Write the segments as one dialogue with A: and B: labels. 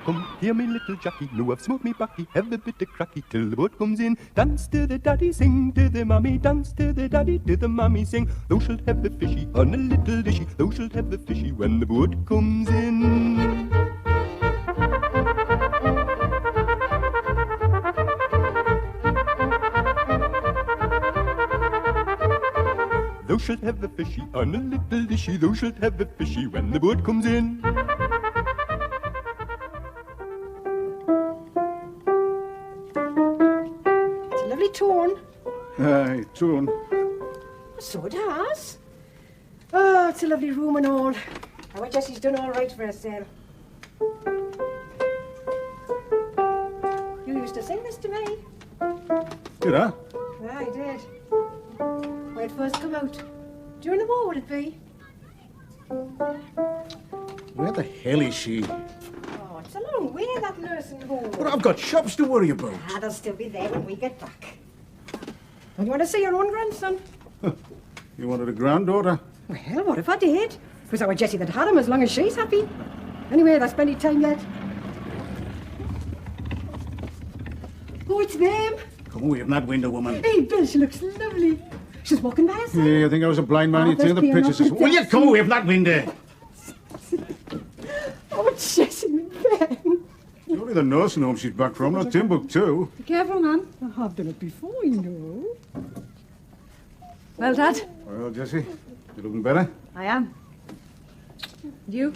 A: Come here, me little Jackie, no I've smoked me backy, have a bit of cracky till the boat comes in. Dance to the daddy, sing to the mummy, dance to the daddy, to the mummy, sing. Thou shalt have a fishy on a little dishy, thou shalt have a fishy when the boat comes in. Thou shalt have a fishy on a little dishy, thou shalt have a fishy when the boat comes in.
B: It's a lovely tone.
C: Aye, tone.
B: So it has. Oh, it's a lovely room and all. I bet Jessie's done all right for herself. You used to sing this to me.
C: Did I?
B: Yeah, I did. When it first come out. During the war, would it be?
C: Where the hell is she?
B: Oh, it's a long way, that nursing home.
C: But I've got shops to worry about.
B: Ah, they'll still be there when we get back. And you want to see your own grandson?
C: You wanted a granddaughter?
B: Well, what if I did? It was our Jessie that had him, as long as she's happy. Anyway, there's plenty of time yet. Oh, it's them.
C: Come away from that window, woman.
B: Hey, Bill, she looks lovely. She's walking by herself.
C: Yeah, I think I was a blind man.
B: Oh,
C: You'd take the
B: there's
C: pictures.
B: Pierre,
C: Will you come away from that window?
B: Oh, Jessie and Ben.
C: It's only the nursing home she's back from, not Timbuktu.
B: Be careful, man. I have done it before, you know. Well, Dad?
C: Well, Jessie, you looking better?
B: I am. You?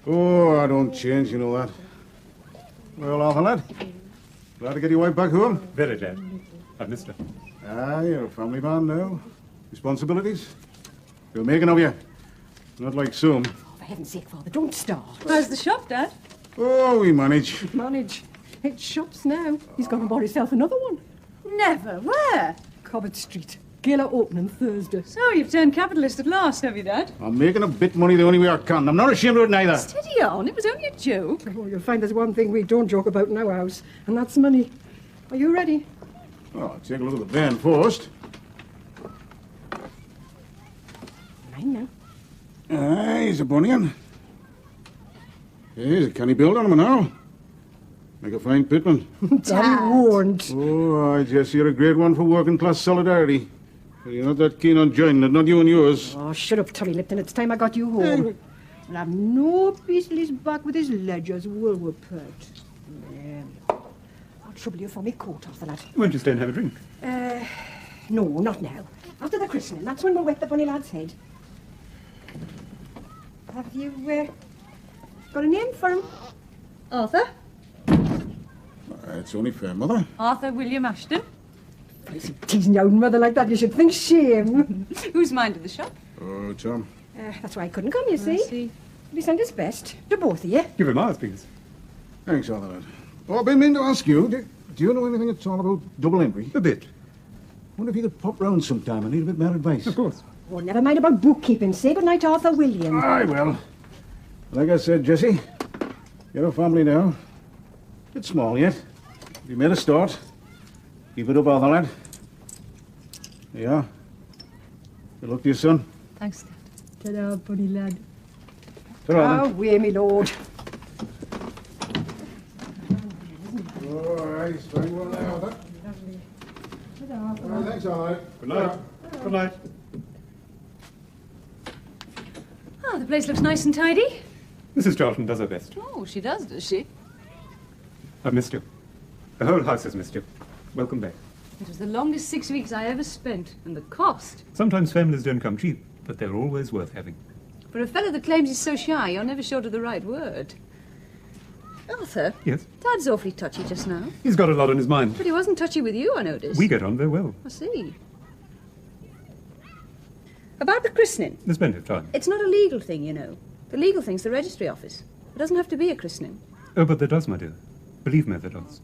C: Oh, I don't change, you know that. Well, Arthur, lad, glad to get your wife back home?
A: Very glad. I've missed her.
C: Ah, you're a family man now. Responsibilities? You're making of you. Not like some.
B: For heaven's sake, Father, don't start.
D: How's the shop, Dad?
C: Oh, we manage.
B: Manage. It shops now. He's gone and bought himself another one.
D: Never. Where?
B: Cobbett Street. Gala opening Thursday.
D: So you've turned capitalist at last, have you, Dad?
C: I'm making a bit of money the only way I can. I'm not ashamed of it neither.
D: Steady on. It was only a joke.
B: Oh, you'll find there's one thing we don't joke about in our house, and that's money. Are you ready?
C: Oh, take a look at the van first.
B: Mine now.
C: Ah, he's a bunyan. He's a canny build on him now. Make a fine pitman.
B: Daddy won't.
C: Oh, aye, Jess, you're a great one for working class solidarity. But you're not that keen on joining it, not you and yours.
B: Oh, shut up, Tully Lipton. It's time I got you home. We'll have no beastly's back with his ledgers, will we, pet? I'll trouble you for me coat, Arthur, lad.
A: Won't you stay and have a drink?
B: No, not now. After the christening, that's when we'll wet the bunny lad's head. Have you, got a name for him?
D: Arthur?
C: It's only fair, Mother.
D: Arthur William Ashton.
B: Crazy teasing your own mother like that, you should think shame.
D: Who's minded the shop?
C: Oh, Tom.
B: That's why I couldn't come, you
D: I
B: see.
D: see.
B: He sent his best to both of you.
A: Give him ours, please.
C: Thanks, Arthur, lad. Oh, I've been meaning to ask you, do you know anything at all about double entry?
A: A bit.
C: Wonder if you could pop round sometime. I need a bit more advice.
A: Of course.
B: Oh, never mind about bookkeeping. Say good night to Arthur William.
C: Aye, well. Like I said, Jessie, you're a family now. It's small yet. You made a start. Keep it up, Arthur, lad. Yeah. Good luck to your son.
D: Thanks, Dad.
B: Ta-da, bunny lad.
C: Ta-ra,
B: Away, me lord.
C: Oh, aye, it's very well now, Arthur. Thanks, all right.
A: Good night. Good night.
D: Oh, the place looks nice and tidy.
A: Mrs. Charlton does her best.
D: Oh, she does she?
A: I've missed you. The whole house has missed you. Welcome back.
D: It was the longest 6 weeks I ever spent. And the cost.
A: Sometimes families don't come cheap, but they're always worth having.
D: For a fellow that claims he's so shy, you're never short of the right word. Arthur?
A: Yes?
D: Dad's awfully touchy just now.
A: He's got a lot on his mind.
D: But he wasn't touchy with you, I noticed.
A: We get on very well.
D: I see. About the christening.
A: There's plenty of time.
D: It's not a legal thing, you know. The legal thing's the registry office. It doesn't have to be a christening.
A: Oh, but there does, my dear. Believe me, there does.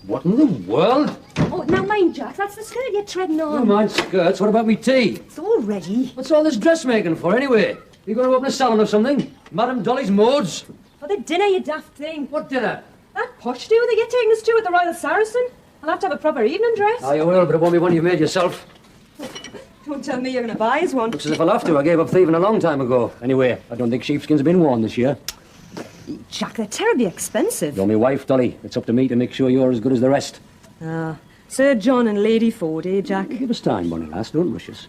E: What in the world?
B: Oh, now mind, Jack. That's the skirt you're treading on.
E: Never mind skirts. What about me tea?
B: It's all ready.
E: What's all this dressmaking for, anyway? You going to open a salon or something? Madame Dolly's Modes?
B: For the dinner, you daft thing.
E: What dinner?
B: That posh do that you're taking us to at the Royal Saracen. I'll have to have a proper evening dress.
E: Oh, you will, but it won't be one you made yourself.
B: Do Don't tell me you're going to buy us one.
E: Looks as if I'll have to. I gave up thieving a long time ago. Anyway, I don't think sheepskins have been worn this year.
B: Jack, they're terribly expensive.
E: You're my wife, Dolly. It's up to me to make sure you're as good as the rest.
B: Ah, Sir John and Lady Ford, eh, Jack?
E: Give us time, Bonnie lass. Don't rush us.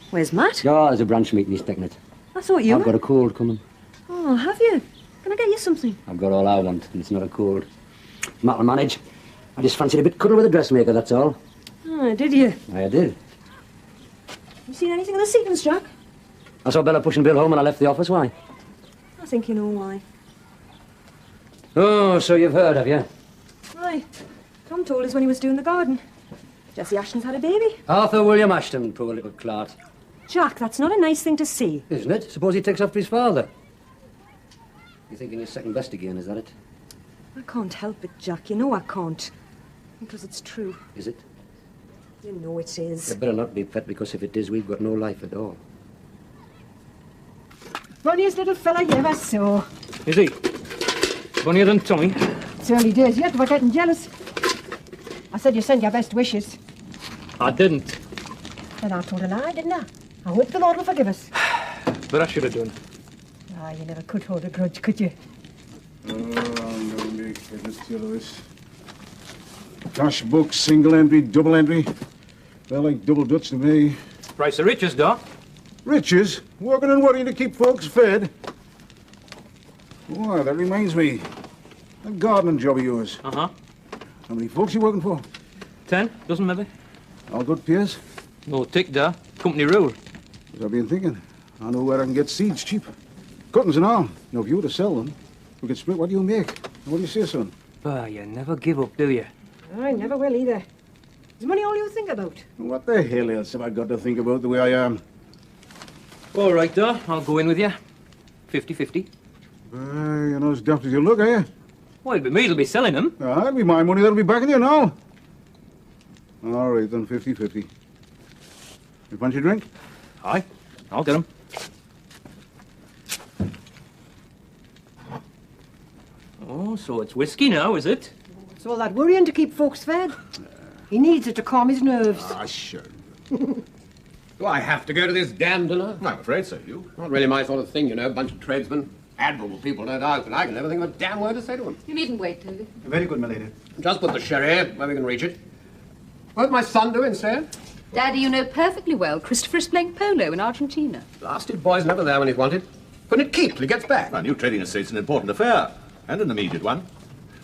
B: Where's Matt?
E: Oh, there's a branch meeting. He's taking it.
B: I thought you
E: I've got a cold coming.
B: Oh, have you? Can I get you something?
E: I've got all I want, and it's not a cold. Matt will manage. I just fancied a bit cuddle with a dressmaker, that's all.
B: Oh, did you?
E: I did.
B: You seen anything of the Seacons, Jack?
E: I saw Bella pushing Bill home when I left the office. Why?
B: I think you know why.
E: Oh, so you've heard, have you?
B: Right. Tom told us when he was doing the garden. Jesse Ashton's had a baby.
E: Arthur William Ashton, poor little clot.
B: Jack, that's not a nice thing to see.
E: Isn't it? Suppose he takes after his father. You're thinking you're second best again, is that it?
B: I can't help it, Jack. You know I can't. Because it's true.
E: Is it?
B: You know it is.
E: You better not be, Pet, because if it is, we've got no life at all.
B: Funniest little fella you ever saw.
F: Is he? Funnier than Tommy?
B: It's early days yet, we're getting jealous. I said you send your best wishes.
F: I didn't.
B: Then I told a lie, didn't I? I hope the Lord will forgive us.
F: But I should have done.
B: Ah, you never could hold a grudge, could you?
C: Oh, I'm going to get this deal of this. Cash book, single entry, double entry. They're like double Dutch to me.
F: Price of riches, Doc.
C: Riches? Working and worrying to keep folks fed. Why, that reminds me. That gardening job of yours.
F: Uh-huh.
C: How many folks you working for?
F: 10, dozen maybe.
C: All good, Piers?
F: No tick, da. Company rule.
C: As I've been thinking. I know where I can get seeds cheap. Cuttings and all. Now, if you were to sell them, we could split what you make. What do you say, son?
F: Ah, you never give up, do you?
B: I never will either. Is money all you think about?
C: What the hell else have I got to think about the way I am?
F: All right, da. I'll go in with you. 50-50.
C: You're not as daft as you look, are you?
F: Well, it'll be me that'll be selling them.
C: That'll be my money. That'll be back in you now. All right, then, 50-50. You punch a drink?
F: Aye. I'll get them. Oh, so it's whiskey now, is it?
B: It's all that worrying to keep folks fed. He needs it to calm his nerves.
C: Sure.
G: Do I have to go to this damn dinner?
C: I'm afraid so, you.
G: Not really my sort of thing, you know. A bunch of tradesmen. Admirable people, no doubt, but I can never think of a damn word to say to them.
D: You needn't wait, Toby.
C: Very good, my lady.
G: Just put the sherry where we can reach it. Won't my son do instead?
D: Daddy, you know perfectly well Christopher is playing polo in Argentina.
G: Blasted boy's never there when he's wanted. Couldn't it keep till he gets back?
H: A new trading estate's an important affair, and an immediate one.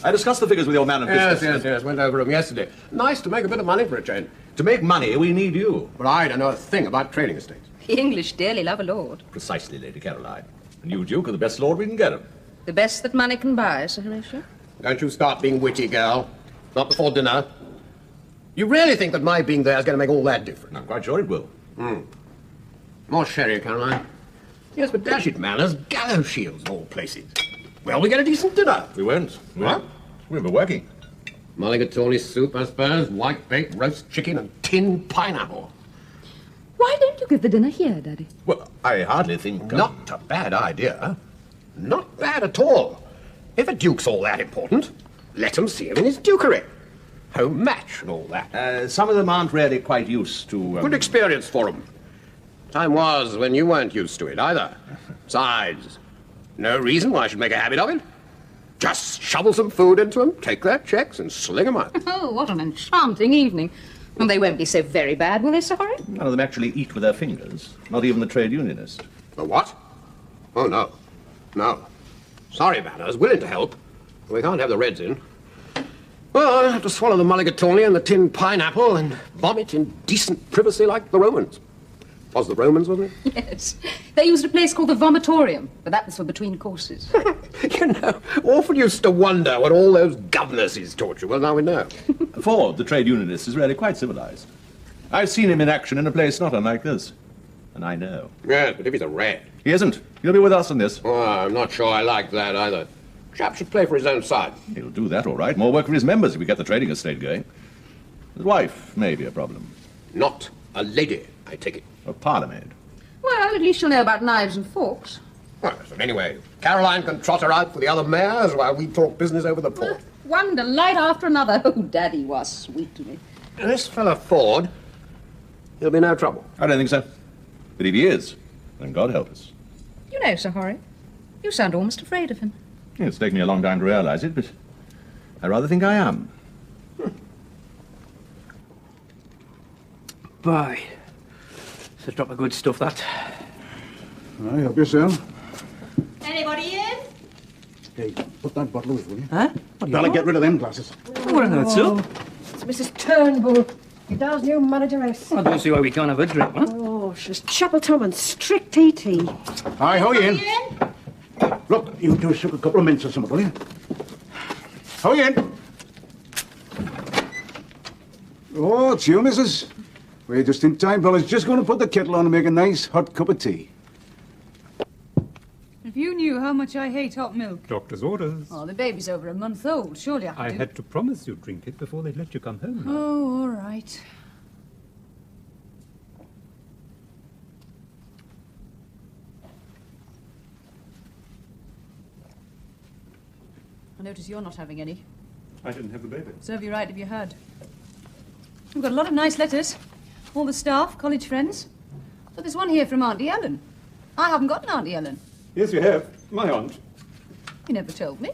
H: I discussed the figures with your man of business.
G: Yes. Went over them yesterday. Nice to make a bit of money for a change.
H: To make money, we need you.
G: But I don't know a thing about trading estates.
D: The English dearly love a lord.
H: Precisely, Lady Caroline. And you, Duke, are the best lord we can get him.
D: The best that money can buy, Sir Horatio.
G: Don't you start being witty, girl. Not before dinner. You really think that my being there is going to make all that difference?
H: I'm quite sure it will.
G: More sherry, Caroline. Yes, but dash it, man, there's gallows shields in all places. Well, we get a decent dinner.
H: We won't.
G: What?
H: We'll be working.
G: Mulligatawny soup, I suppose, white baked roast chicken and tinned pineapple.
D: Why don't you give the dinner here, Daddy?
H: Well, I hardly think...
G: Not a bad idea. Not bad at all. If a duke's all that important, let him see him in his dukery. Home match and all that.
H: some of them aren't really quite used to...
G: Good experience for them. Time was when you weren't used to it either. Besides, no reason why I should make a habit of it. Just shovel some food into them, take their checks, and sling them out.
D: Oh, what an enchanting evening. And they won't be so very bad, will they, Sir Horace?
H: None of them actually eat with their fingers. Not even the trade unionist.
G: The what? Oh, no. No. Sorry, Manners. Willing to help. We can't have the Reds in. Well, I'll have to swallow the mulligatawny and the tinned pineapple and vomit in decent privacy like the Romans. Was the Romans, wasn't it?
D: Yes. They used a place called the vomitorium, but that was for between courses.
G: You know, often used to wonder what all those governesses taught you. Well, now we know.
H: Ford, the trade unionist, is really quite civilized. I've seen him in action in a place not unlike this. And I know.
G: Yes, but if he's a Red...
H: He isn't. He'll be with us on this.
G: Oh, I'm not sure I like that either. Chap should play for his own side.
H: He'll do that, all right. More work for his members if we get the trading estate going. His wife may be a problem.
G: Not a lady, I take it.
H: A parlourmaid.
D: Well, at least you'll know about knives and forks.
G: Well, so anyway, Caroline can trot her out for the other mayors while we talk business over the port.
D: One delight after another. Oh, Daddy was sweet to me.
G: This fella Ford, He'll be no trouble.
H: I don't think so. But if he is, then God help us.
D: You know, Sir Horry, you sound almost afraid of him.
H: Yeah, it's taken me a long time to realise it, but I rather think I am.
F: Boy, it's a drop of good stuff, that.
C: Aye, help yourself.
D: Anybody in?
C: Hey, put that bottle away, will you?
F: Huh?
C: Bella, get rid of them glasses.
F: What on earth, sir?
B: It's Mrs. Turnbull, your dad's new manageress.
F: I don't see why we can't have a drink, huh?
B: Oh, she's Chapel Tom and strict TT.
C: Aye, how are you in? Look, you two suck a couple of mints or something, will you? How are you in? Oh, it's you, missus. We're just in time. Bella's just going to put the kettle on and make a nice hot cup of tea.
D: If you knew how much I hate hot milk.
I: Doctor's orders.
D: Oh, the baby's over a month old. Surely I
I: I
D: do.
I: had to promise you'd drink it before they'd let you come home.
D: Oh, all right. I notice you're not having any.
I: I didn't have the baby.
D: Serve you right if you had. We've got a lot of nice letters. All the staff, college friends. But there's one here from Auntie Ellen. I haven't got an Auntie Ellen.
I: Yes, you have. My aunt.
D: You never told me.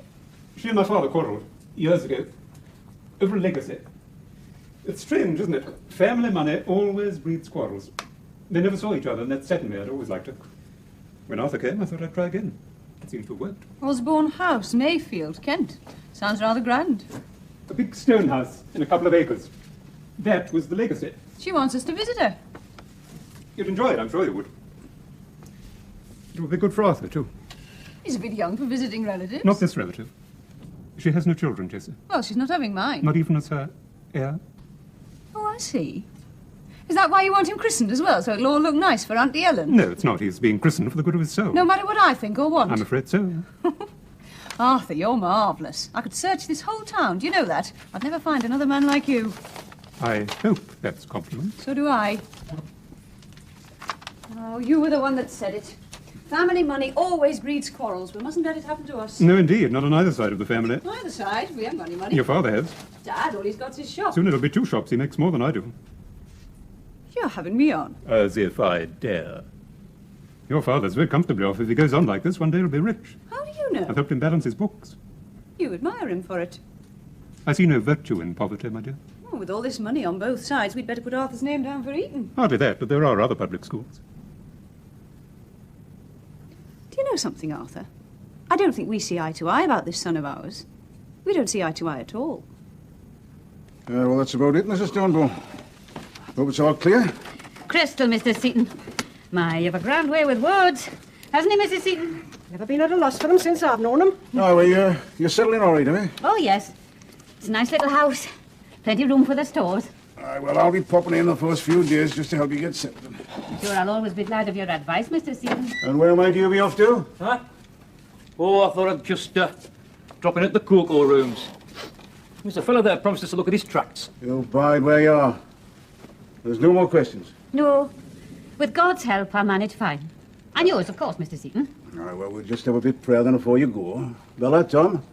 I: She and my father quarrelled years ago over a legacy. It's strange, isn't it? Family money always breeds quarrels. They never saw each other, and that saddened me. I'd always liked her. When Arthur came, I thought I'd try again. It seems to have worked.
D: Osborne House, Mayfield, Kent. Sounds rather grand.
I: A big stone house in a couple of acres. That was the legacy.
D: She wants us to visit her.
I: You'd enjoy it, I'm sure you would. It would be good for Arthur, too.
D: He's a bit young for visiting relatives.
I: Not this relative. She has no children, Jessie.
D: Well, she's not having mine.
I: Not even as her heir.
D: Oh, I see. Is that why you want him christened as well, so it'll all look nice for Auntie Ellen?
I: No, it's not. He's being christened for the good of his soul.
D: No matter what I think or want.
I: I'm afraid so.
D: Arthur, you're marvellous. I could search this whole town. Do you know that? I'd never find another man like you.
I: I hope that's a compliment.
D: So do I. Oh, you were the one that said it. Family money always breeds quarrels. We mustn't let it happen to us.
I: No, indeed. Not on either side of the family.
D: Neither side. We haven't got any money.
I: Your father has.
D: Dad, all he's got's his shop.
I: Soon it'll be 2 shops. He makes more than I do.
D: You're having me on.
I: As if I dare. Your father's very comfortably off. If he goes on like this, one day he'll be rich.
D: How do you know?
I: I've helped him balance his books.
D: You admire him for it.
I: I see no virtue in poverty, my dear.
D: Oh, with all this money on both sides, we'd better put Arthur's name down for Eton.
I: Hardly that, but there are other public schools.
D: Do you know something, Arthur? I don't think we see eye to eye about this son of ours. We don't see eye to eye at all.
C: Well, that's about it, Mrs. Turnbull. Hope it's all clear.
J: Crystal, Mr. Seaton. My, you've a grand way with words. Hasn't he, Mrs. Seaton?
B: Never been at a loss for him since I've known him.
C: Oh, well, you're settling all right, are you?
J: Oh, yes. It's a nice little house. Plenty of room for the stores.
C: Aye, well, I'll be popping in the first few days just to help you get settled.
J: Sure, I'll always be glad of your advice, Mr. Seaton.
C: And where might you be off to?
F: Huh? Oh, I thought I'd just drop in at the cocoa rooms. There's a fellow there promised us to look at his tracts.
C: You'll bide where you are. There's no more questions.
J: No. With God's help, I'll manage fine. And yours, of course, Mr. Seaton.
C: Aye, well, we'll just have a bit prayer then before you go. Bella, Tom?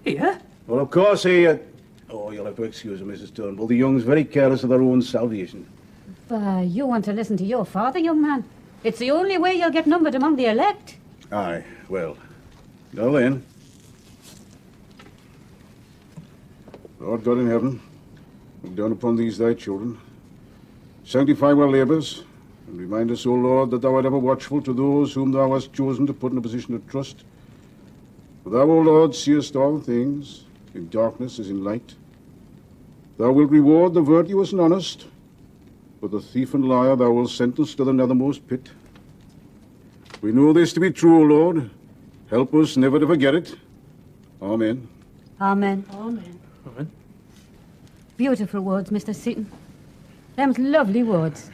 F: Here?
C: Well, of course, he... Oh, you'll have to excuse him, Mrs. Turnbull. The young's very careless of their own salvation.
J: You want to listen to your father, young man. It's the only way you'll get numbered among the elect.
C: Aye, well. Now then. Lord God in heaven, look down upon these thy children. Sanctify our labours, and remind us, O Lord, that thou art ever watchful to those whom thou hast chosen to put in a position of trust. For thou, O Lord, seest all things, in darkness as in light. Thou wilt reward the virtuous and honest, but the thief and liar thou wilt sentence to the nethermost pit. We know this to be true, O Lord. Help us never to forget it. Amen.
J: Amen.
B: Amen.
F: Amen.
J: Beautiful words, Mr. Seaton. Them's lovely words.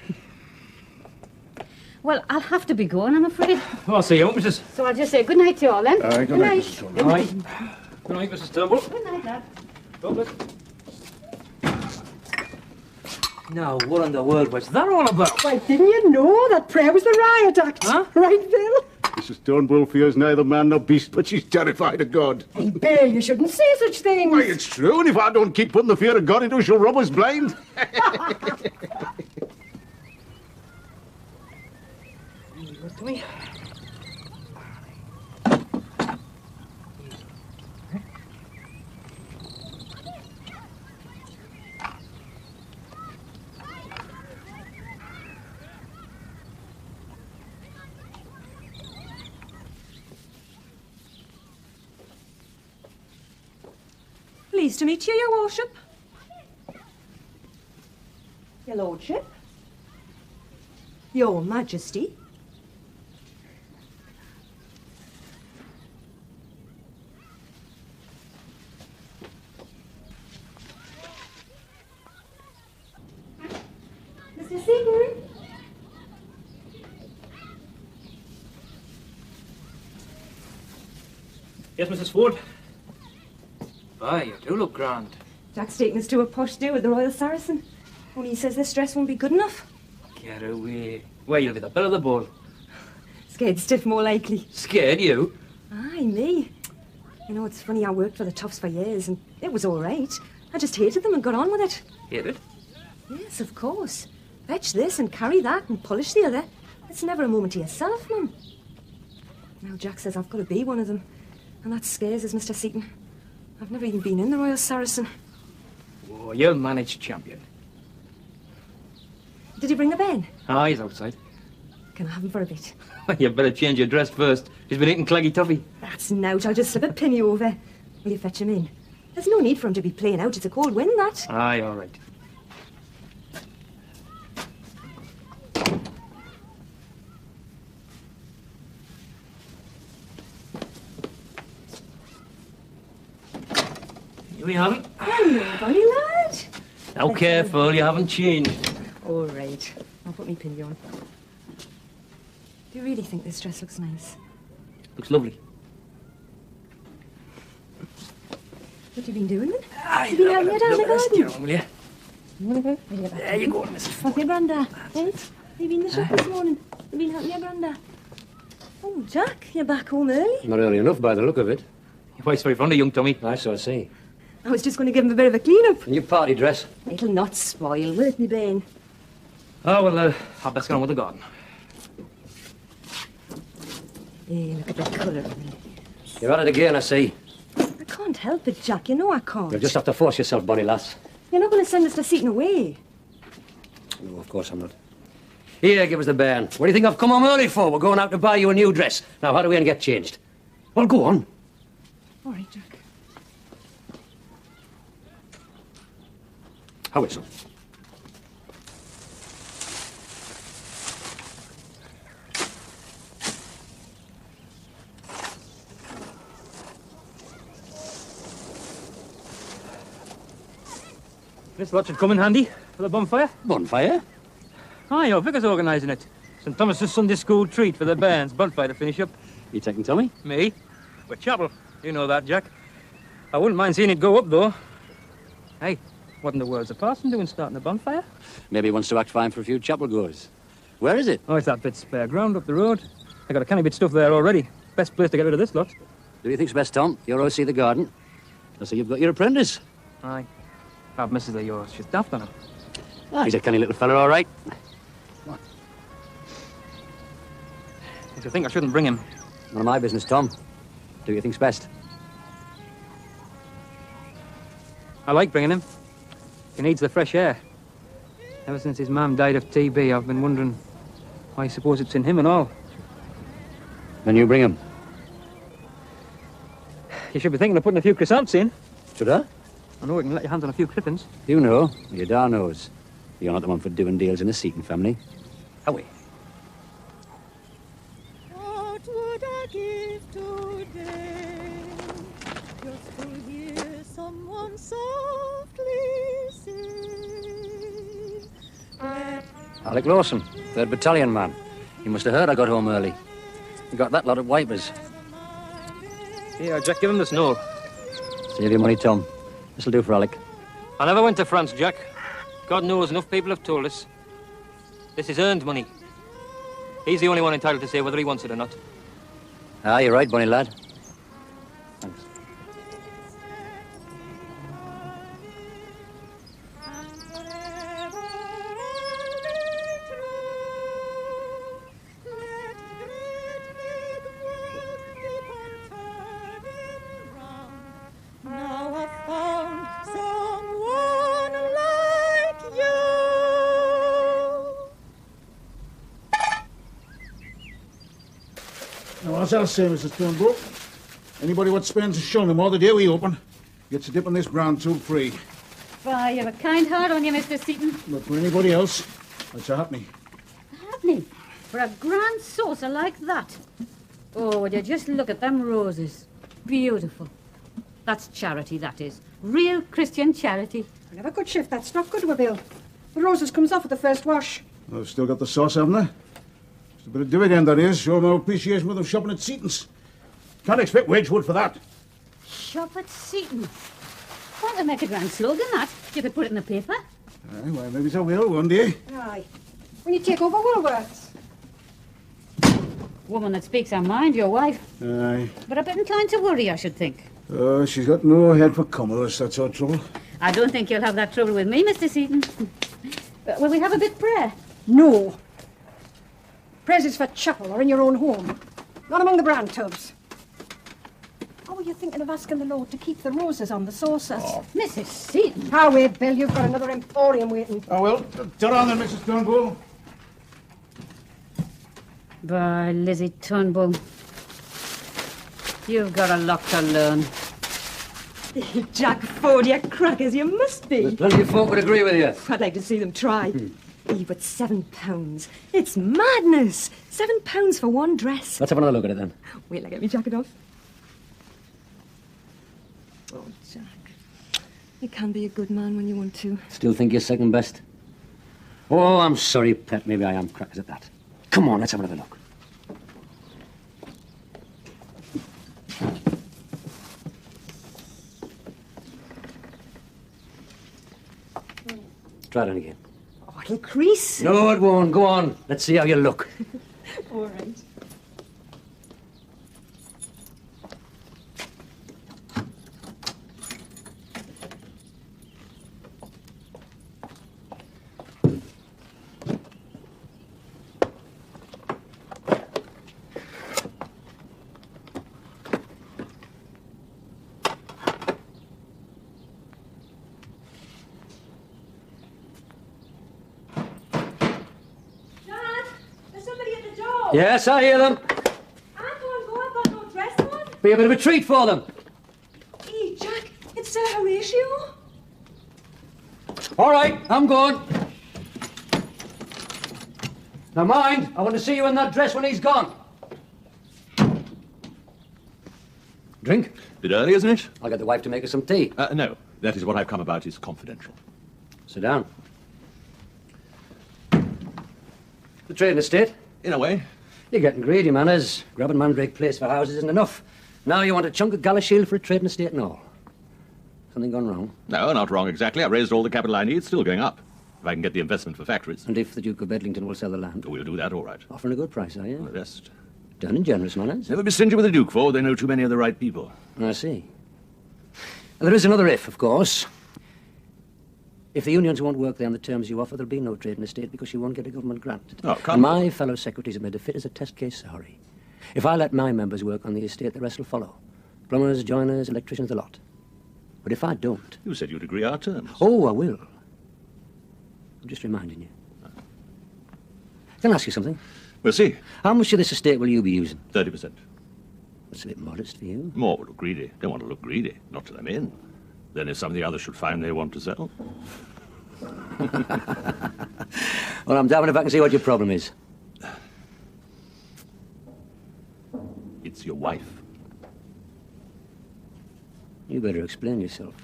J: Well, I'll have to be going, I'm afraid.
F: Well, I'll see you, Mrs.
J: So I'll just say good night to you all, then.
C: Aye, good night, Mrs. Turnbull.
F: Good night. Good night, Mrs. Turnbull.
J: Good night, Dad.
F: God bless. Now, what in the world was that all about?
B: Why, didn't you know that prayer was the riot act?
F: Huh?
B: Right, Bill?
C: Mrs. Turnbull fears neither man nor beast, but she's terrified of God.
B: Hey, Bill, you shouldn't say such things.
C: Why, it's true, and if I don't keep putting the fear of God into her, she'll rub us blind.
F: Good to me.
K: Pleased to meet you, your worship. Your lordship. Your majesty. Mr. Seabury.
F: Yes, Mrs. Ford? Aye, you do look grand.
K: Jack's taking us to a posh do at the Royal Saracen. Only he says this dress won't be good enough.
F: Get away. Well, you'll be the belle of the ball.
K: Scared stiff, more likely.
F: Scared, you?
K: Aye, me. You know, it's funny, I worked for the Toffs for years, and it was all right. I just hated them and got on with it.
F: Hated?
K: Yes, of course. Fetch this and carry that and polish the other. It's never a moment to yourself, Mum. Now Jack says I've got to be one of them. And that scares us, Mr. Seaton. I've never even been in the Royal Saracen.
F: Oh, you'll manage, champion.
K: Did you bring the Ben?
F: Ah, he's outside.
K: Can I have him for a bit?
F: You better change your dress first. He's been eating claggy toffee.
K: That's nought. I'll just slip a penny over. Will you fetch him in? There's no need for him to be playing out. It's a cold wind, that.
F: Aye, all right. Here we have it.
K: Hello, bonny lad.
F: Now, careful, you haven't changed.
K: All right. I'll put me pinny on. Do you really think this dress looks nice?
F: Looks lovely.
K: What have you been doing then?
F: Aye,
K: You been out here down the garden?
F: down, will you?
K: You want to go?
F: There you go, Mrs. Ford.
K: How's your Branda? Eh? You been in the shop this morning? You been helping your Branda? Oh, Jack, you're back home early.
G: Not early enough by the look of it.
F: Your wife's very fond of young Tommy.
G: I so I see.
K: I was just going to give him a bit of a clean-up.
G: And your party dress?
K: It'll not spoil, will it, me Ben?
F: Oh, well, I'll best get on with the garden.
K: Hey, look at the colour.
G: You're at it again, I see.
K: I can't help it, Jack. You know I can't.
G: You'll just have to force yourself, bonny lass.
K: You're not going to send Mr. Seaton away.
G: No, of course I'm not. Here, give us the bairn. What do you think I've come home early for? We're going out to buy you a new dress. Now, how do we and get changed? Well, go on.
K: All right, Jack.
G: How is it?
F: This lot should come in handy for the bonfire.
G: Bonfire?
F: Aye, your vicar's organising it. St. Thomas's Sunday School treat for the bairns. Bonfire to finish up.
G: You taking Tommy?
F: Me? With chapel. You know that, Jack. I wouldn't mind seeing it go up, though. Hey, what in the world's a parson doing starting a bonfire?
G: Maybe he wants to act fine for a few chapel goers. Where is it?
F: Oh, it's that bit spare ground up the road. I got a canny bit stuff there already. Best place to get rid of this lot.
G: Do you think's best, Tom? You're oversee the garden. I see you've got your apprentice.
F: Aye. That missus of yours. She's daft on him.
G: Ah, he's a canny little fella, all right.
F: If you think I shouldn't bring him.
G: None of my business, Tom. Do you think's best?
F: I like bringing him. He needs the fresh air. Ever since his mum died of TB, I've been wondering why I suppose it's in him and all.
G: Then you bring him.
F: You should be thinking of putting a few chrysanthemums in.
G: Should I?
F: I know we can let your hands on a few clippings.
G: You know. Your da knows. You're not the one for doing deals in a Seaton family. Away.
L: What would I give today just to hear someone softly sing?
G: Alec Lawson, 3rd Battalion man. He must have heard I got home early. He got that lot at Wipers.
F: Here, Jack, give him the snow.
G: Save your money, Tom. This'll do for Alec.
F: I never went to France, Jack. God knows enough people have told us. This is earned money. He's the only one entitled to say whether he wants it or not.
G: Ah, you're right, bonny lad. Thanks.
C: Now, as I say, Mrs. Turnbull, anybody what spends a shilling or more the day we open gets a dip in this ground tube free.
J: Why, you've a kind heart on you, Mr. Seaton.
C: But for anybody else, that's a happening.
J: Happening? For a grand saucer like that? Oh, would you just look at them roses? Beautiful. That's charity, that is. Real Christian charity.
B: I never could shift that stock, could we, Bill? The roses comes off at the first wash.
C: I've still got the sauce, haven't I? Just a bit of dividend, that is. Show my appreciation with them shopping at Seaton's. Can't expect Wedgwood for that.
J: Shop at Seaton's. That would make a grand slogan, that. You could put it in the paper.
C: Aye, well, maybe I will one day.
B: Aye. When you take over Woolworths.
J: Woman that speaks her mind, your wife.
C: Aye.
J: But a bit inclined to worry, I should think.
C: She's got no head for commerce, that's our trouble.
J: I don't think you'll have that trouble with me, Mr. Seaton. Will we have a bit of prayer?
B: No. Prayers is for chapel or in your own home. Not among the brand tubs. How were you thinking of asking the Lord to keep the roses on the saucers?
C: Oh.
J: Mrs. Seaton.
B: Ah, wait, Bill, you've got another emporium waiting.
C: Oh, well, turn on then, Mrs. Turnbull.
J: By Lizzie Turnbull. You've got a lot to learn.
K: Jack Ford, you crackers, you must be.
E: There's plenty of folk would agree with you.
K: I'd like to see them try. But £7. It's madness. £7 for one dress.
E: Let's have another look at it then.
K: Wait till I get my jacket off. Oh, Jack. You can be a good man when you want to.
E: Still think you're second best? Oh, I'm sorry, pet. Maybe I am crackers at that. Come on, let's have another look. Try it on again.
K: Oh, it'll crease.
E: No, it won't. Go on. Let's see how you look.
K: All right.
E: Yes, I hear them.
K: I can't go. I've got no dress on.
E: Be a bit of a treat for them.
K: Hey, Jack, it's Sir Horatio.
E: All right, I'm going. Now mind, I want to see you in that dress when he's gone. Drink?
H: Bit early, isn't it?
E: I'll get the wife to make us some tea.
H: No, that is what I've come about is confidential.
E: Sit down. The trading estate?
H: In a way.
E: You're getting greedy, Manners. Grabbing Mandrake Place for houses isn't enough. Now you want a chunk of Galashield for a trading estate and all. Something gone wrong?
H: No, not wrong exactly. I've raised all the capital I need. It's still going up. If I can get the investment for factories.
E: And if the Duke of Bedlington will sell the land?
H: We'll do that all right.
E: Offering a good price, are you?
H: The rest.
E: Done and generous, Manners.
H: Never be stingy with the Duke, for they know too many of the right people.
E: I see. And there is another if, of course. If the unions won't work there on the terms you offer, there'll be no trading estate because you won't get a government grant.
H: Oh, come
E: and my fellow secretaries have made a fit as a test case sorry. If I let my members work on the estate, the rest will follow. Plumbers, joiners, electricians, the lot. But if I don't...
H: You said you'd agree our terms.
E: Oh, I will. I'm just reminding you. Can I ask you something?
H: We'll see.
E: How much of this estate will you be using?
H: 30%.
E: That's a bit modest for you.
H: More would look greedy. Don't want to look greedy. Not till I'm in. Then if some of the others should find they want to sell.
E: Well, I'm damned if I can see what your problem is.
H: It's your wife.
E: You better explain yourself.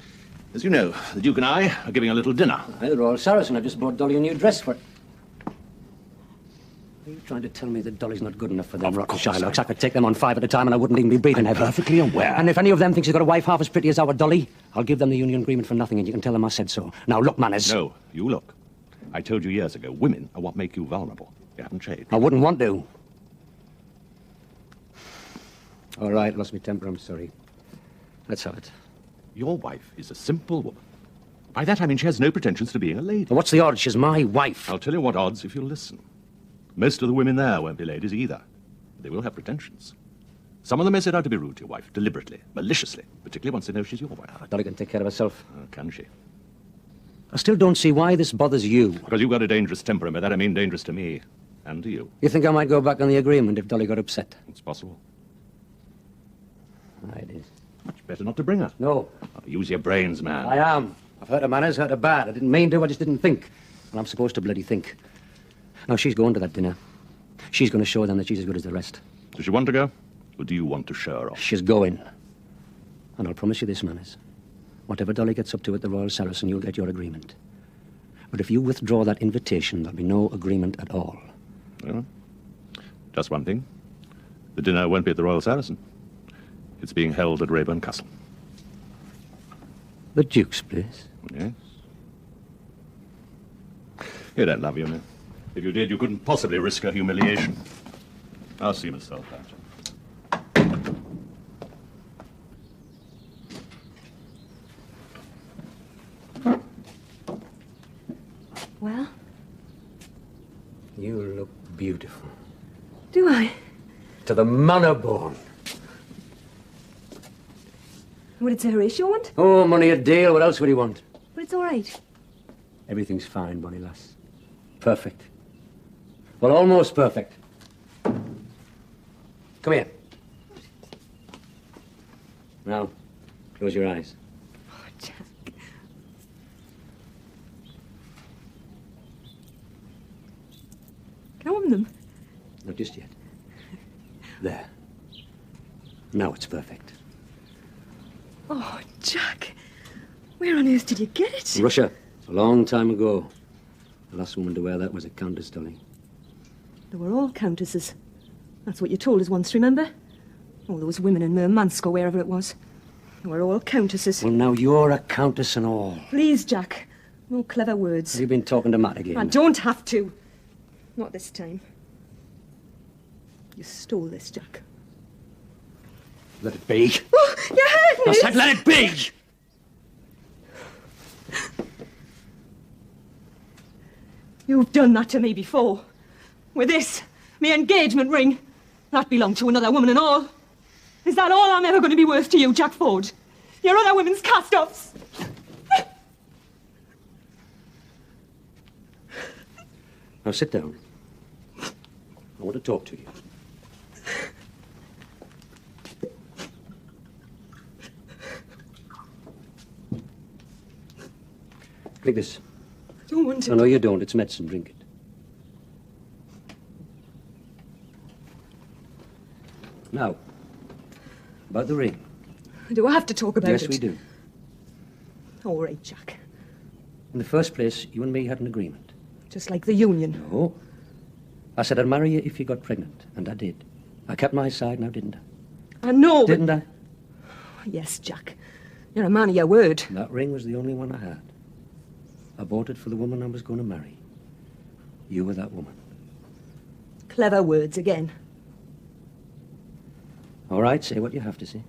H: As you know, the Duke and I are giving a little dinner.
E: Hey, the Royal Saracen. I just bought Dolly a new dress for... Are you trying to tell me that Dolly's not good enough for them rotten Shylocks? I could take them on 5 at a time and I wouldn't even be breathing heavy.
H: Perfectly aware.
E: And if any of them thinks he's got a wife half as pretty as our Dolly, I'll give them the union agreement for nothing and you can tell them I said so. Now, look, Manners.
H: No, you look. I told you years ago, women are what make you vulnerable. You haven't changed.
E: I wouldn't want to. All right, lost my temper, I'm sorry. Let's have it.
H: Your wife is a simple woman. By that I mean she has no pretensions to being a lady.
E: What's the odds? She's my wife.
H: I'll tell you what odds if you'll listen. Most of the women there won't be ladies either. They will have pretensions. Some of them may set out to be rude to your wife, deliberately, maliciously, particularly once they know she's your wife.
E: Dolly can take care of herself.
H: Can she?
E: I still don't see why this bothers you.
H: Because you've got a dangerous temper, and by that I mean dangerous to me. And to you.
E: You think I might go back on the agreement if Dolly got upset?
H: It's possible.
E: Aye, it is.
H: Much better not to bring her.
E: No.
H: Oh, use your brains, man.
E: I am. I've hurt her manners, hurt her bad. I didn't mean to, I just didn't think. And I'm supposed to bloody think. Now, she's going to that dinner. She's going to show them that she's as good as the rest.
H: Does she want to go? Or do you want to show her off?
E: She's going. And I'll promise you this, Manners. Whatever Dolly gets up to at the Royal Saracen, you'll get your agreement. But if you withdraw that invitation, there'll be no agreement at all.
H: Well, just one thing. The dinner won't be at the Royal Saracen. It's being held at Rayburn Castle.
E: The Duke's place?
H: Yes. You don't love you, man. If you did, you couldn't possibly risk her humiliation. I'll see myself after.
K: Well?
E: You look beautiful.
K: Do I?
E: To the manor born.
K: What did Sir Horatio want?
E: Oh, money a deal. What else would he want?
K: But it's all right.
E: Everything's fine, Bonnie lass. Perfect. Well, almost perfect. Come here. Now, close your eyes.
K: Oh, Jack. Can I open them?
E: Not just yet. There. Now it's perfect.
K: Oh, Jack. Where on earth did you get it?
E: Russia. A long time ago. The last woman to wear that was a countess, Dolly.
K: They were all countesses. That's what you told us once, remember? All those women in Murmansk or wherever it was. They were all countesses.
E: Well, now you're a countess and all.
K: Please, Jack. No clever words.
E: Have you been talking to Matt again?
K: I don't have to. Not this time. You stole this, Jack.
E: Let it be.
K: Oh, you hurt me!
E: I said let it be!
K: You've done that to me before. With this, me engagement ring. That belonged to another woman and all. Is that all I'm ever going to be worth to you, Jack Ford? Your other women's cast-offs?
E: Now sit down. I want to talk to you. Drink this.
K: I don't want it.
E: No, you don't. It's medicine. Drink it. Now, about the ring.
K: Do I have to talk about it?
E: Yes, we do.
K: All right, Jack.
E: In the first place, you and me had an agreement.
K: Just like the union.
E: No. I said I'd marry you if you got pregnant, and I did. I kept my side now, didn't I?
K: I know, but...
E: Didn't I?
K: Yes, Jack. You're a man of your word.
E: That ring was the only one I had. I bought it for the woman I was going to marry. You were that woman.
K: Clever words again.
E: All right, say what you have to say.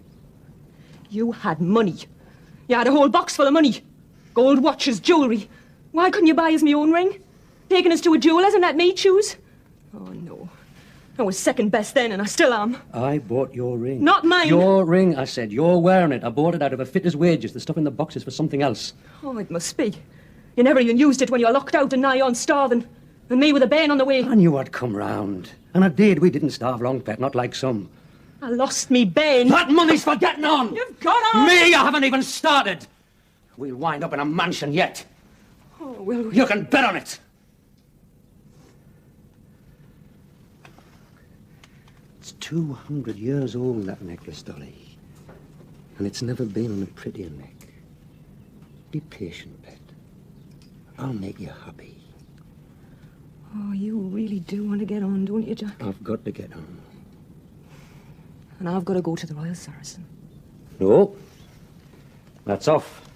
K: You had money. You had a whole box full of money. Gold watches, jewellery. Why couldn't you buy us my own ring? Taking us to a jeweller's and let me choose? Oh, no. I was second best then, and I still am.
E: I bought your ring.
K: Not mine.
E: Your ring, I said. You're wearing it. I bought it out of a fitter's wages. The stuff in the box is for something else.
K: Oh, it must be. You never even used it when you were locked out and nigh on starving. And me with a bane on the way.
E: I knew I'd come round. And I did. We didn't starve long, pet. Not like some.
K: I lost me bane.
E: That money's for getting on!
K: You've got on!
E: Me, I haven't even started. We'll wind up in a mansion yet.
K: Oh, will we?
E: You can bet on it. It's 200 years old, that necklace, Dolly. And it's never been on a prettier neck. Be patient, pet. I'll make you happy.
K: Oh, you really do want to get on, don't you, Jack?
E: I've got to get on.
K: And I've got to go to the Royal Saracen.
E: No. That's off.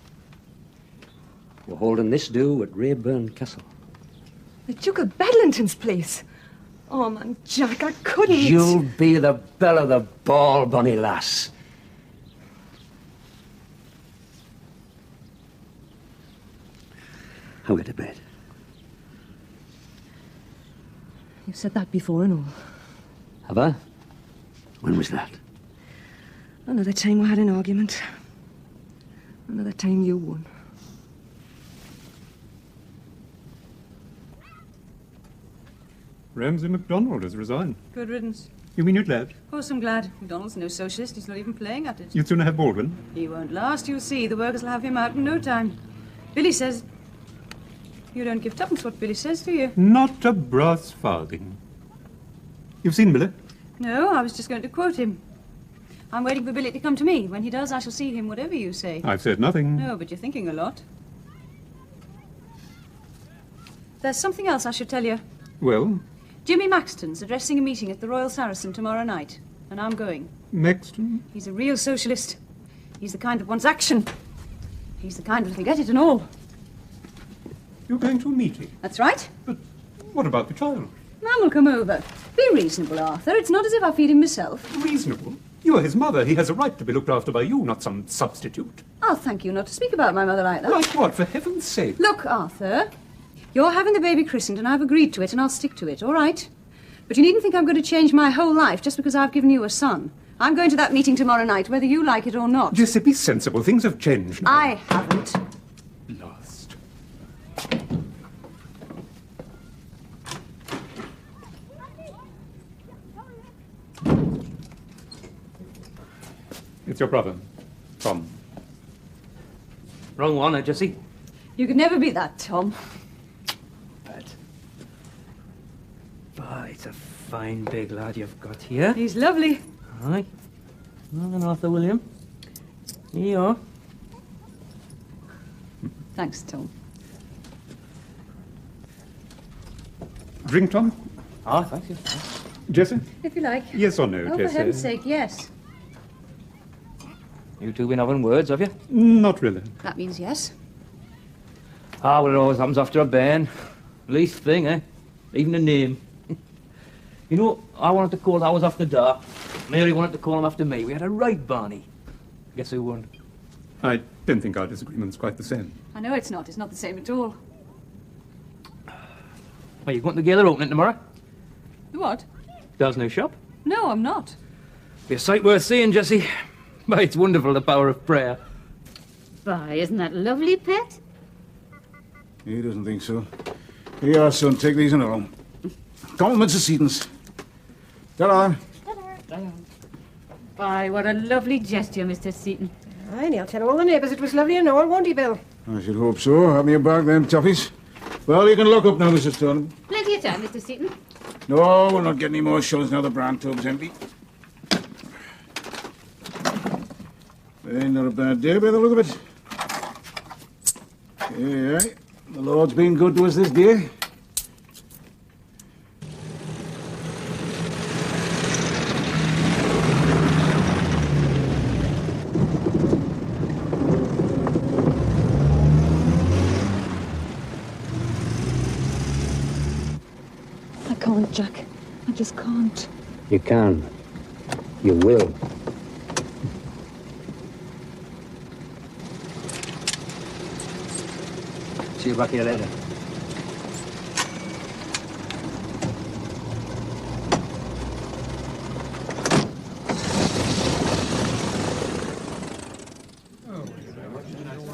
E: We're holding this do at Rayburn Castle.
K: The Duke of Bedlington's place. Oh, man, Jack, I couldn't.
E: You'll be the belle of the ball, bonny lass. I'll get to bed.
K: You've said that before and all.
E: Have I? When was that?
K: Another time we had an argument. Another time you won.
I: Ramsay MacDonald has resigned.
D: Good riddance.
I: You mean you're glad?
D: Of course I'm glad. MacDonald's no socialist. He's not even playing at it.
I: You'd sooner have Baldwin?
D: He won't last, you'll see. The workers will have him out in no time. Billy says... You don't give tuppence what Billy says, do you?
I: Not a brass farthing. You've seen Billy?
D: No, I was just going to quote him. I'm waiting for Billy to come to me. When he does, I shall see him, whatever you say.
I: I've said nothing.
D: No, but you're thinking a lot. There's something else I should tell you.
I: Well?
D: Jimmy Maxton's addressing a meeting at the Royal Saracen tomorrow night, and I'm going.
I: Maxton?
D: He's a real socialist. He's the kind that wants action. He's the kind that'll get it and all.
I: You're going to a meeting?
D: That's right.
I: But what about the child?
D: Mum will come over. Be reasonable, Arthur. It's not as if I feed him myself.
I: Reasonable? You are his mother. He has a right to be looked after by you, not some substitute.
D: I'll thank you not to speak about my mother like that.
I: Like what, for heaven's sake?
D: Look, Arthur, you're having the baby christened and I've agreed to it and I'll stick to it, all right? But you needn't think I'm going to change my whole life just because I've given you a son. I'm going to that meeting tomorrow night, whether you like it or not.
I: Jessie, be sensible. Things have changed now.
D: I haven't.
I: Lost. It's your brother, Tom.
F: Wrong one, Jessie?
D: You could never be that, Tom.
F: Ah, it's a fine big lad you've got here.
D: He's lovely.
F: Aye. And Arthur William. Here you are.
D: Thanks, Tom.
I: Drink, Tom?
F: Ah, thank you.
I: Jessie?
D: If you like.
I: Yes or no,
D: Oh,
I: Jessie?
D: for heaven's sake, yes.
F: You two been having words, have you?
I: Not really.
D: That means yes.
F: Ah, well, it always happens after a bairn. Least thing, eh? Even a name. You know, I wanted to call ours after Dar. Mary wanted to call him after me. We had a right Barney. Guess who won?
I: I don't think our disagreement's quite the same.
D: I know it's not. It's not the same at all.
F: Are you going to the gala opening tomorrow?
D: What?
F: Dar's new shop?
D: No, I'm not.
F: Be a sight worth seeing, Jessie. But it's wonderful, the power of prayer.
J: Why, isn't that lovely, Pet?
C: He doesn't think so. Here you are, son. Take these in a room. Compliments of Seaton's. Ta-ra.
J: Why, what a lovely gesture, Mr. Seaton.
B: Aye, and he'll tell all the neighbours it was lovely and all, won't he, Bill?
C: I should hope so. Have me back, them toughies. Well, you can lock up now, Mrs. Turner.
J: Plenty of time, Mr. Seaton.
C: No, we'll not get any more shells now the brand tube's empty. Ain't not a bad day by the look of it. Aye, the Lord's been good to us this day.
K: I can't, Jack. I just can't.
E: You can. You will.
F: See you back here later.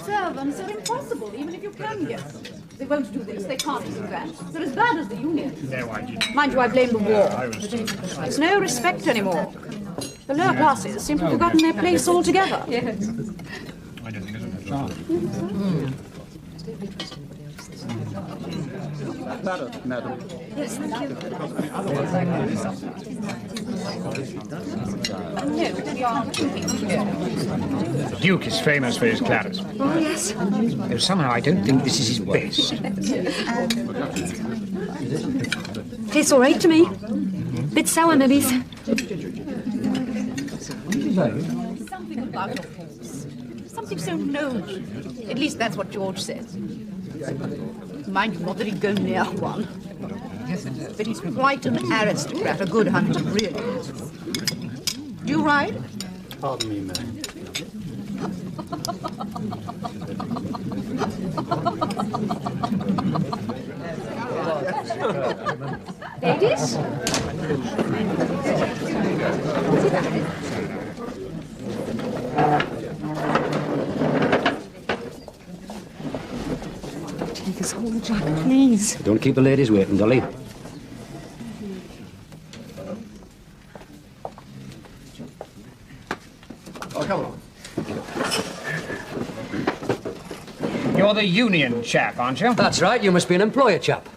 M: Servants are impossible, even if you can get them. They won't do this. They can't do that. They're as bad as the Union.
N: No, I didn't.
M: Mind you, I blame the war. There's no respect anymore. The lower classes seem to have forgotten their place altogether.
N: Yes. I don't think it's a chance.
O: Madam.
M: Yes, thank you.
N: The Duke is famous for his claret.
M: Oh, yes.
N: Though somehow I don't think this is his best.
K: Tastes all right to me. Bit sour, maybe.
M: Something about your horse. Something so noble. At least that's what George says. Mind you, not that he'd go near one. But he's quite an aristocrat, a good hunter, really. Do you ride?
O: Pardon me, ma'am.
M: Ladies?
K: Take us home, Jack, please.
E: Don't keep the ladies waiting, Dolly.
N: the union chap, aren't you?
O: That's right, you must be an employer chap.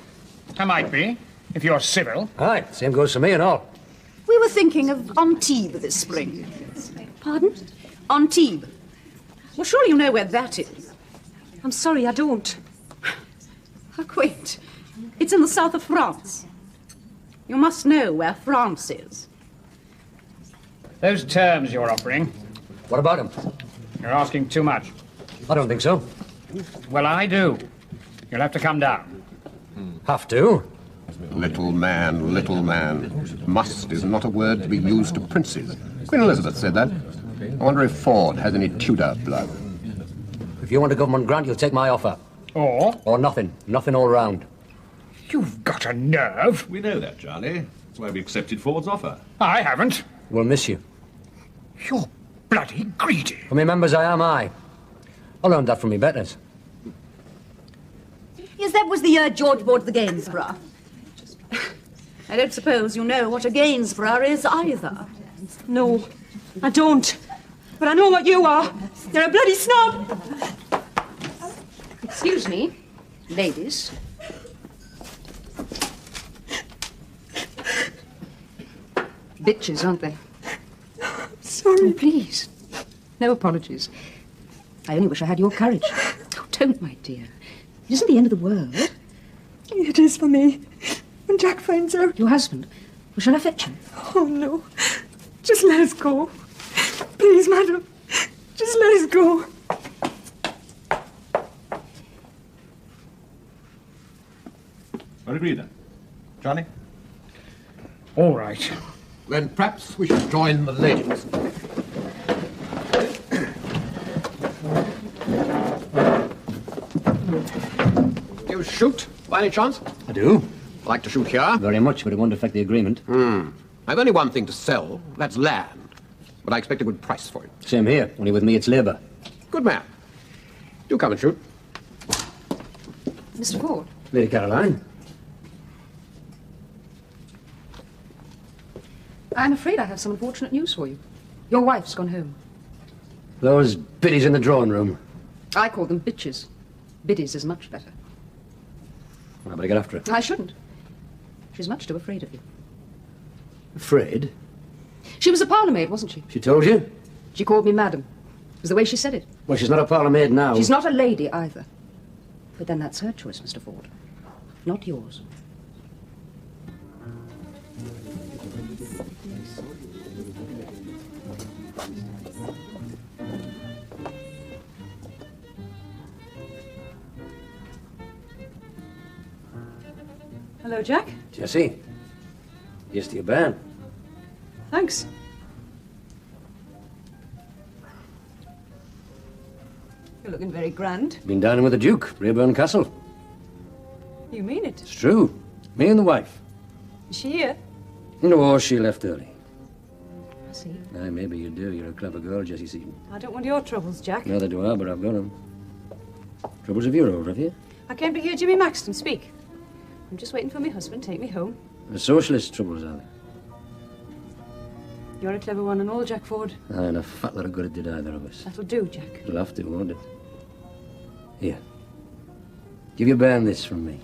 N: I might be, if you're civil.
O: Aye, same goes for me and all.
M: We were thinking of Antibes this spring.
D: Pardon?
M: Antibes. Well, surely you know where that is.
D: I'm sorry, I don't.
M: How quaint. It's in the south of France. You must know where France is.
N: Those terms you're offering.
O: What about them?
N: You're asking too much.
O: I don't think so.
N: Well, I do. You'll have to come down.
O: Have to?
G: Little man, little man. Must is not a word to be used to princes. Queen Elizabeth said that. I wonder if Ford has any Tudor blood.
O: If you want a government grant, you'll take my offer.
N: Or
O: nothing. Nothing all round.
N: You've got a nerve.
H: We know that, Charlie. That's why we accepted Ford's offer.
N: I haven't.
O: We'll miss you.
N: You're bloody greedy.
O: For me members, I am, I learned that from me betters.
M: Yes, that was the year George bought the Gainsborough. I don't suppose you know what a Gainsborough is either.
K: No, I don't. But I know what you are. You're a bloody snob.
M: Excuse me, ladies. Bitches, aren't they?
K: Sorry.
M: Oh, please. No apologies. I only wish I had your courage. Oh, don't, my dear. It isn't the end of the world.
K: It is for me. When Jack finds out.
M: Your husband? Well, shall I fetch him?
K: Oh, no. Just let us go. Please, madam. Just let us go.
H: Well agreed then. Charlie?
N: All right.
G: Then perhaps we should join the ladies. Do you shoot, by any chance?
O: I do.
G: Like to shoot here?
O: Very much, but it won't affect the agreement.
G: I've only one thing to sell. That's land. But I expect a good price for it.
O: Same here. Only with me, it's labour.
G: Good man. Do come and shoot.
D: Mr. Ford?
O: Lady Caroline?
D: I'm afraid I have some unfortunate news for you. Your wife's gone home.
O: Those biddies in the drawing room.
D: I call them bitches. Biddies is much better.
O: I better get after her.
D: I shouldn't. She's much too afraid of you.
O: Afraid?
D: She was a parlour maid, wasn't she?
O: She told you?
D: She called me madam. It was the way she said it.
O: Well, she's not a parlour maid now.
D: She's not a lady either. But then that's her choice, Mr. Ford. Not yours. Hello, Jack.
O: Jessie. Yes to your band.
D: Thanks. You're looking very grand.
O: Been dining with the Duke, Rayburn Castle.
D: You mean it?
O: It's true. Me and the wife.
D: Is she here?
O: No, she left early.
D: I see.
O: Aye, maybe you do. You're a clever girl, Jessie Seaton.
D: I don't want your troubles, Jack.
O: Neither do I, but I've got them. Troubles of your own, have you?
D: I came to hear Jimmy Maxton speak. I'm just waiting for my husband to take me home.
O: The socialist troubles, are they?
D: You're a clever one and all, Jack Ford.
O: Aye, and a fat lot of good it did either of us.
D: That'll do, Jack.
O: It'll have to, won't it? Here. Give your bairn this from me.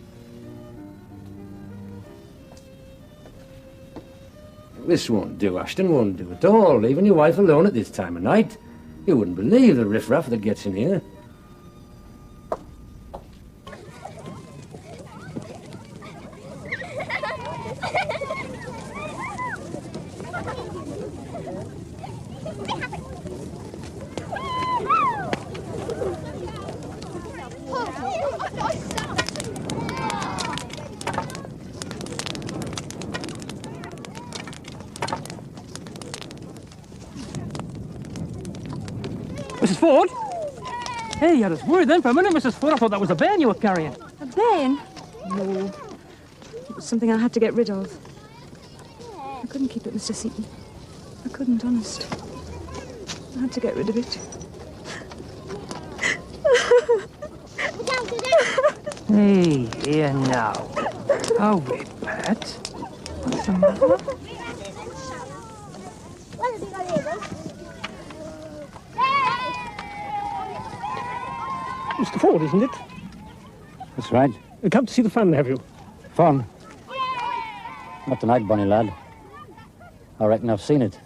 O: This won't do, Ashton, won't do at all. Leaving your wife alone at this time of night. You wouldn't believe the riffraff that gets in here.
F: Mrs. Ford? Hey, I was worried then for a minute, Mrs. Ford. I thought that was a bairn you were carrying.
K: A bairn? No. It was something I had to get rid of. I couldn't keep it, Mr. Seaton. I couldn't, honest. I had to get rid of it.
F: Hey, here now. Oh, wait, Pat. What's the matter? Mr. Ford, isn't it?
P: That's right.
Q: Come to see the fun, have you?
P: Fun? Not tonight, Bonnie lad. I reckon I've seen it.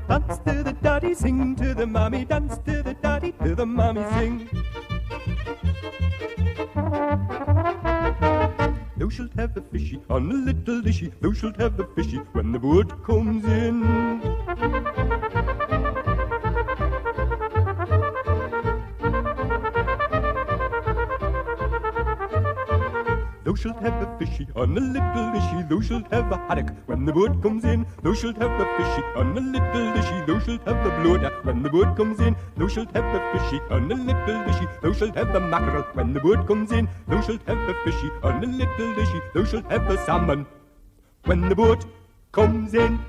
A: Dance to the daddy, sing to the mommy, dance to the daddy, to the mommy, sing. Thou shalt have a fishy on a little dishy, thou shalt have a fishy when the boat comes in. Thou shalt have a fishy on a little dishy, thou shalt have a haddock when the boat comes in. Thou shalt have a fishy on a little dishy, thou shalt have a bloater when the boat comes in. Thou shalt have a fishy on a little dishy, thou shalt have a mackerel when the boat comes in. Thou shalt have a fishy on a little dishy, thou shalt have a salmon when the boat comes in.